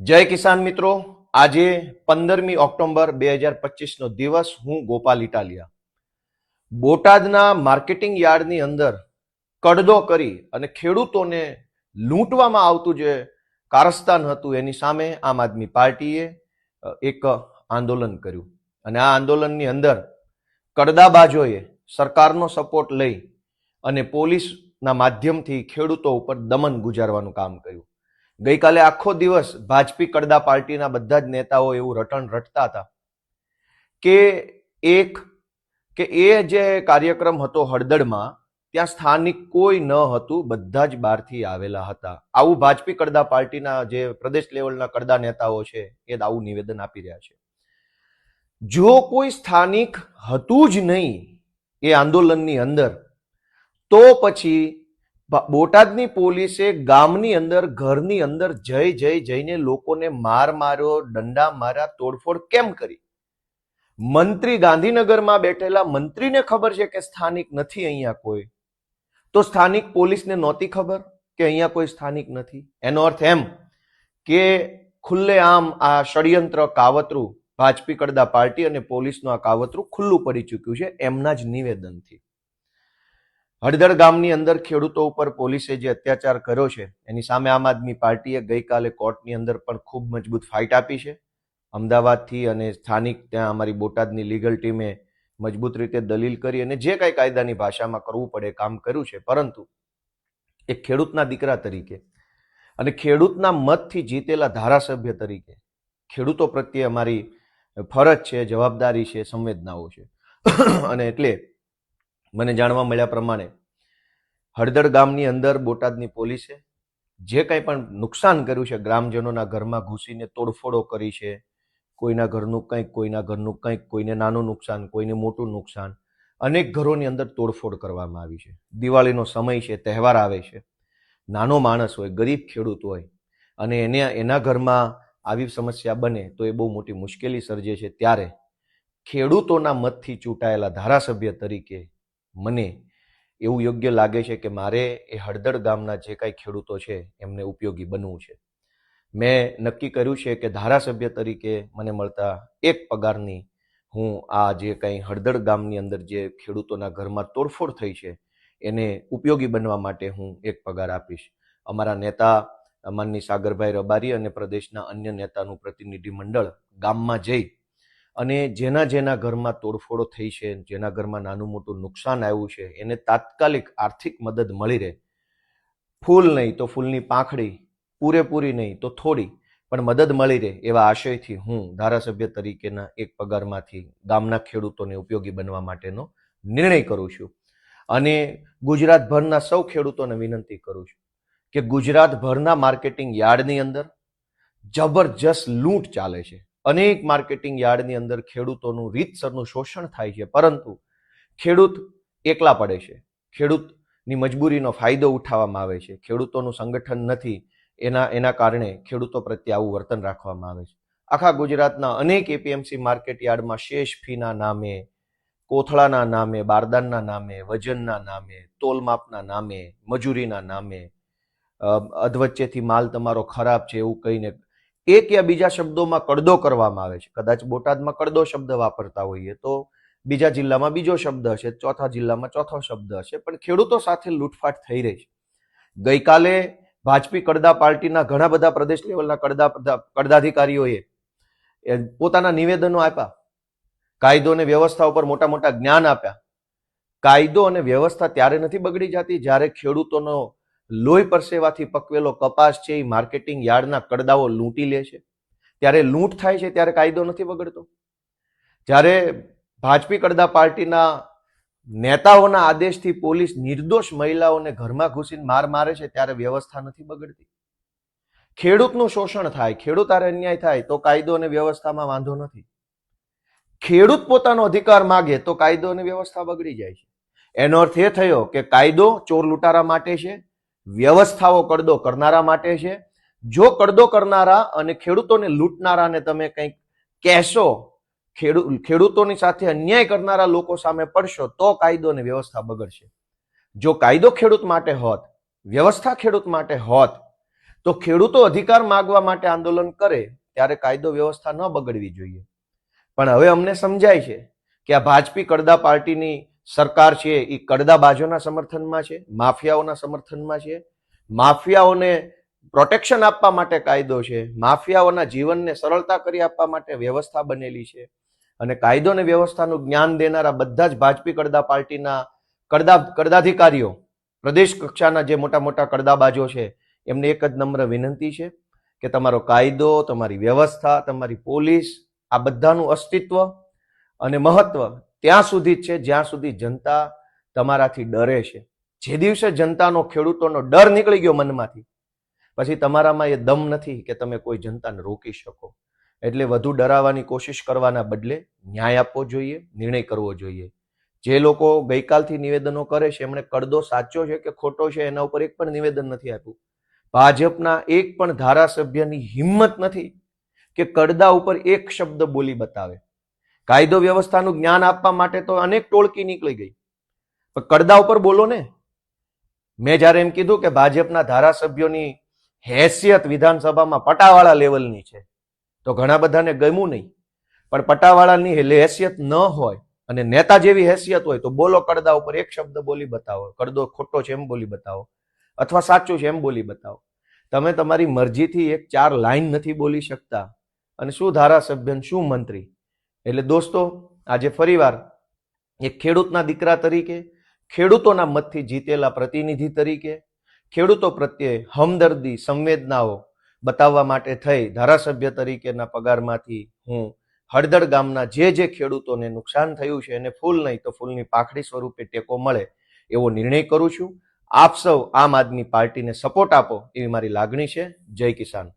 જય કિસાન મિત્રો, આજે 15મી ઓક્ટોબર 2025 નો દિવસ. હું ગોપાલ ઇટાલિયા બોટાદના માર્કેટિંગ યાર્ડની અંદર કડદો કરી અને ખેડૂતોને લૂંટવામાં આવતું જે કારસ્તાન હતું એની સામે આમ આદમી પાર્ટીએ એક આંદોલન કર્યું અને આ આંદોલનની અંદર કડદાબાજોએ સરકારનો સપોર્ટ લઈ અને પોલીસના માધ્યમથી ખેડૂતો ઉપર દમન ગુજારવાનું કામ કર્યું. ગઈકાલે આખો દિવસ ભાજપી કડદા પાર્ટીના બધા જ નેતાઓ એવું રટણ રટતા હતા કે એ જે કાર્યક્રમ હતો હળદળમાં, ત્યાં સ્થાનિક કોઈ ન હતું, બધા જ બહારથી આવેલા હતા. આવું ભાજપી કડદા પાર્ટીના જે પ્રદેશ લેવલના કડદા નેતાઓ છે એ આવું નિવેદન આપી રહ્યા છે. જો કોઈ સ્થાનિક હતું જ નહીં એ આંદોલનની અંદર, તો પછી બોટાદની પોલીસે ગામની અંદર, ઘરની અંદર જઈને લોકોને માર્યો, દંડા માર્યા, તોડફોડ કેમ કરી? મંત્રી ગાંધીનગરમાં બેઠેલા મંત્રીને ખબર છે કે સ્થાનિક નથી અહીંયા કોઈ, તો સ્થાનિક પોલીસને નહોતી ખબર કે અહીંયા કોઈ સ્થાનિક નથી? એનો અર્થ એમ કે ખુલ્લેઆમ આ ષડયંત્ર, કાવતરું, ભાજપી કડદા પાર્ટી અને પોલીસનું આ કાવતરું ખુલ્લું પડી ચૂક્યું છે એમના જ નિવેદનથી. હળદળ ગામની અંદર ખેડૂતો ઉપર પોલીસે જે અત્યાચાર કર્યો છે એની સામે આમ આદમી પાર્ટીએ ગઈકાલે કોર્ટની અંદર પણ ખૂબ મજબૂત ફાઇટ આપી છે. અમદાવાદથી અને સ્થાનિક ત્યાં અમારી બોટાદની લીગલ ટીમે મજબૂત રીતે દલીલ કરી અને જે કાંઈ કાયદાની ભાષામાં કરવું પડે કામ કર્યું છે. પરંતુ એક ખેડૂતના દીકરા તરીકે અને ખેડૂતના મતથી જીતેલા ધારાસભ્ય તરીકે ખેડૂતો પ્રત્યે અમારી ફરજ છે, જવાબદારી છે, સંવેદનાઓ છે. અને એટલે મને જાણવા મળ્યા પ્રમાણે હળદળ ગામની અંદર બોટાદની પોલીસે જે કંઈ પણ નુકસાન કર્યું છે, ગ્રામજનોના ઘરમાં ઘૂસીને તોડફોડો કરી છે, કોઈના ઘરનું કંઈક, કોઈના ઘરનું કંઈક, કોઈને નાનું નુકસાન, કોઈને મોટું નુકસાન, અનેક ઘરોની અંદર તોડફોડ કરવામાં આવી છે. દિવાળીનો સમય છે, તહેવાર આવે છે, નાનો માણસ હોય, ગરીબ ખેડૂત હોય અને એના ઘરમાં આવી સમસ્યા બને તો એ બહુ મોટી મુશ્કેલી સર્જે છે. ત્યારે ખેડૂતોના મતથી ચૂંટાયેલા ધારાસભ્ય તરીકે મને એવું યોગ્ય લાગે છે કે મારે એ હળદળ ગામના જે કાંઈ ખેડૂતો છે એમને ઉપયોગી બનવું છે. મેં નક્કી કર્યું છે કે ધારાસભ્ય તરીકે મને મળતા એક પગારની હું આ જે કંઈ હળદળ ગામની અંદર જે ખેડૂતોના ઘરમાં તોડફોડ થઈ છે એને ઉપયોગી બનવા માટે હું એક પગાર આપીશ. અમારા નેતા માનની સાગરભાઈ રબારી અને પ્રદેશના અન્ય નેતાનું પ્રતિનિધિ મંડળ ગામમાં જઈ અને જેના ઘરમાં તોડફોડો થઈ છે, જેના ઘરમાં નાનું મોટું નુકસાન આવ્યું છે, એને તાત્કાલિક આર્થિક મદદ મળી રહે. ફૂલ નહીં તો ફૂલની પાંખડી, પૂરેપૂરી નહીં તો થોડી, પણ મદદ મળી રહે એવા આશયથી હું ધારાસભ્ય તરીકેના એક પગારમાંથી ગામના ખેડૂતોને ઉપયોગી બનવા માટેનો નિર્ણય કરું છું. અને ગુજરાતભરના સૌ ખેડૂતોને વિનંતી કરું છું કે ગુજરાતભરના માર્કેટિંગ યાર્ડની અંદર જબરજસ્ત લૂંટ ચાલે છે. અનેક માર્કેટિંગ યાર્ડની અંદર ખેડૂતોનું રીતસરનું શોષણ થાય છે, પરંતુ ખેડૂત એકલા પડે છે. ખેડૂતની મજબૂરીનો ફાયદો ઉઠાવવામાં આવે છે. ખેડૂતોનું સંગઠન નથી, એના કારણે ખેડૂતો પ્રત્યે આવું વર્તન રાખવામાં આવે છે. આખા ગુજરાતના અનેક એપીએમસી માર્કેટ યાર્ડમાં શેષ ફીના નામે, કોથળાના નામે, બારદાનના નામે, વજનના નામે, તોલમાપના નામે, મજૂરીના નામે, અધવચ્ચેથી માલ તમારો ખરાબ છે એવું કહીને એક યા બીજા શબ્દોમાં કડદો કરવામાં આવે છે. કદાચ બોટાદમાં કડદો શબ્દ વાપરતા હોઈએ તો બીજા જિલ્લામાં બીજો શબ્દ હશે, ચોથા જિલ્લામાં ચોથો શબ્દ હશે, પણ ખેડૂતો સાથે લૂંટફાટ થઈ રહી છે. ગઈકાલે ભાજપી કડદા પાર્ટીના ઘણા બધા પ્રદેશ લેવલના કડદાધિકારીઓએ પોતાના નિવેદનો આપ્યા, કાયદો અને વ્યવસ્થા ઉપર મોટા મોટા જ્ઞાન આપ્યા. કાયદો અને વ્યવસ્થા ત્યારે નથી બગડી જતી જ્યારે ખેડૂતોનો લોહી પરસેવાથી પકવેલો કપાસ છે એ માર્કેટિંગ યાર્ડના કડદાઓ લૂંટી લે છે. ત્યારે લૂંટ થાય છે ત્યારે કાયદો નથી બગડતો. જ્યારે ભાજપી કડદા પાર્ટીના નેતાઓના આદેશથી પોલીસ નિર્દોષ મહિલાઓને ઘરમાં ઘૂસીને મારે છે ત્યારે વ્યવસ્થા નથી બગડતી. ખેડૂતનું શોષણ થાય, ખેડૂત આરે અન્યાય થાય તો કાયદો અને વ્યવસ્થામાં વાંધો નથી. ખેડૂત પોતાનો અધિકાર માગે તો કાયદો અને વ્યવસ્થા બગડી જાય છે. એનો અર્થ એ થયો કે કાયદો ચોર લૂંટારા માટે છે, વ્યવસ્થાઓ કડદો કરનારા માટે છે. જો કડદો કરનારા અને ખેડૂતોને લૂંટનારાને તમે કંઈક કહેશો, ખેડૂતોની સાથે અન્યાય કરનારા લોકો સામે પડશો તો કાયદો અને વ્યવસ્થા બગડશે. જો કાયદો ખેડૂત માટે હોત, વ્યવસ્થા ખેડૂત માટે હોત, તો ખેડૂતો અધિકાર માગવા માટે આંદોલન કરે ત્યારે કાયદો વ્યવસ્થા ન બગડવી જોઈએ. પણ હવે અમને સમજાય છે કે આ ભાજપી કડદા પાર્ટીની સરકાર છે એ કડદાબાજોના સમર્થનમાં છે, માફિયાઓના સમર્થનમાં છે. માફિયાઓને પ્રોટેક્શન આપવા માટે કાયદો છે, માફિયાઓના જીવનને સરળતા કરી આપવા માટે વ્યવસ્થા બનેલી છે. અને કાયદો અને વ્યવસ્થાનું જ્ઞાન દેનારા બધા જ ભાજપી કડદા પાર્ટીના કડદાધિકારીઓ, પ્રદેશ કક્ષાના જે મોટા મોટા કડદાબાજો છે, એમને એક જ નમ્ર વિનંતી છે કે તમારો કાયદો, તમારી વ્યવસ્થા, તમારી પોલીસ, આ બધાનું અસ્તિત્વ અને મહત્વ ત્યાં સુધી જ છે જ્યાં સુધી જનતા તમારાથી ડરે છે. જે દિવસે જનતાનો, ખેડૂતોનો ડર નીકળી ગયો મનમાંથી, પછી તમારામાં એ દમ નથી કે તમે કોઈ જનતાને રોકી શકો. એટલે વધુ ડરાવવાની કોશિશ કરવાના બદલે ન્યાય આપવો જોઈએ, નિર્ણય કરવો જોઈએ. જે લોકો ગઈકાલથી નિવેદનો કરે છે એમણે કડદો સાચો છે કે ખોટો છે એના ઉપર એક પણ નિવેદન નથી આપ્યું. ભાજપના એક પણ ધારાસભ્યની હિંમત નથી કે કડદા ઉપર એક શબ્દ બોલી બતાવે. કાયદો વ્યવસ્થાનું જ્ઞાન આપવા માટે તો અનેક ટોળકી નીકળી ગઈ, પણ કડદા ઉપર બોલો ને. મેં જયારે એમ કીધું કે ભાજપના ધારાસભ્યોની હેસિયત વિધાનસભામાં પટાવાળા લેવલની છે, તો ઘણા બધાને ગમ્યું નહીં. પણ પટાવાળાની હેસિયત ન હોય અને નેતા જેવી હેસિયત હોય તો બોલો, કડદા ઉપર એક શબ્દ બોલી બતાવો. કડદો ખોટો છે એમ બોલી બતાવો, અથવા સાચું છે એમ બોલી બતાવો. તમે તમારી મરજીથી એક 4 લાઈન નથી બોલી શકતા, અને શું ધારાસભ્ય, શું મંત્રી. એટલે દોસ્તો, આજે ફરીવાર એક ખેડૂતના દીકરા તરીકે, ખેડૂતોના મતથી જીતેલા પ્રતિનિધિ તરીકે, ખેડૂતો પ્રત્યે હમદર્દી, સંવેદનાઓ બતાવવા માટે થઈ ધારાસભ્ય તરીકેના પગારમાંથી હું હળદળ ગામના જે ખેડૂતોને નુકસાન થયું છે એને ફૂલ નહીં તો ફૂલની પાખડી સ્વરૂપે ટેકો મળે એવો નિર્ણય કરું છું. આપ સૌ આમ આદમી પાર્ટીને સપોર્ટ આપો એવી મારી લાગણી છે. જય કિસાન.